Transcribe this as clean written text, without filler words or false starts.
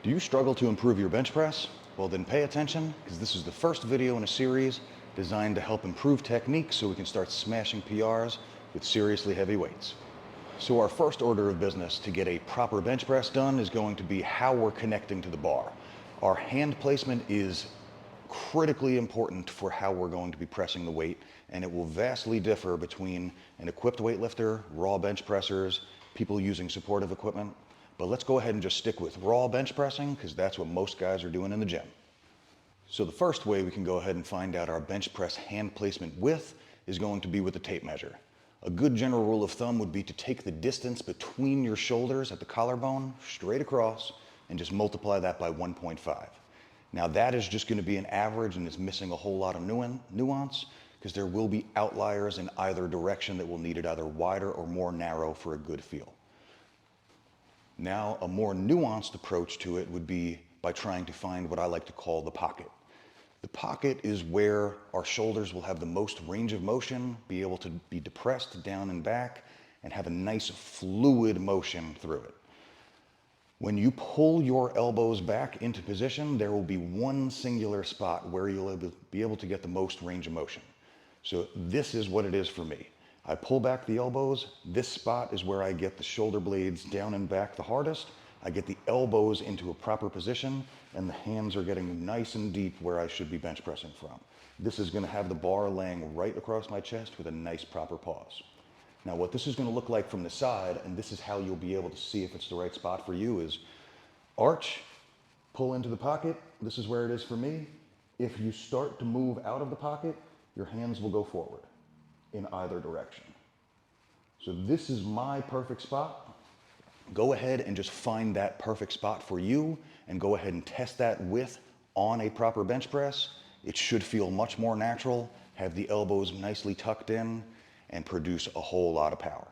Do you struggle to improve your bench press? Well, then pay attention, because this is the first video in a series designed to help improve technique so we can start smashing PRs with seriously heavy weights. So our first order of business to get a proper bench press done is going to be how we're connecting to the bar. Our hand placement is critically important for how we're going to be pressing the weight, and it will vastly differ between an equipped weightlifter, raw bench pressers, people using supportive equipment. But let's go ahead and just stick with raw bench pressing, because that's what most guys are doing in the gym. So the first way we can go ahead and find out our bench press hand placement width is going to be with the tape measure. A good general rule of thumb would be to take the distance between your shoulders at the collarbone straight across and just multiply that by 1.5. Now that is just going to be an average and it's missing a whole lot of nuance, because there will be outliers in either direction that will need it either wider or more narrow for a good feel. Now, a more nuanced approach to it would be by trying to find what I like to call the pocket. The pocket is where our shoulders will have the most range of motion, be able to be depressed down and back, and have a nice fluid motion through it. When you pull your elbows back into position, there will be one singular spot where you'll be able to get the most range of motion. So this is what it is for me. I pull back the elbows. This spot is where I get the shoulder blades down and back the hardest. I get the elbows into a proper position, and the hands are getting nice and deep where I should be bench pressing from. This is going to have the bar laying right across my chest with a nice proper pause. Now what this is going to look like from the side, and this is how you'll be able to see if it's the right spot for you, is arch, pull into the pocket. This is where it is for me. If you start to move out of the pocket, your hands will go forward in either direction. So this is my perfect spot. Go ahead and just find that perfect spot for you and go ahead and test that width on a proper bench press. It should feel much more natural, have the elbows nicely tucked in, and produce a whole lot of power.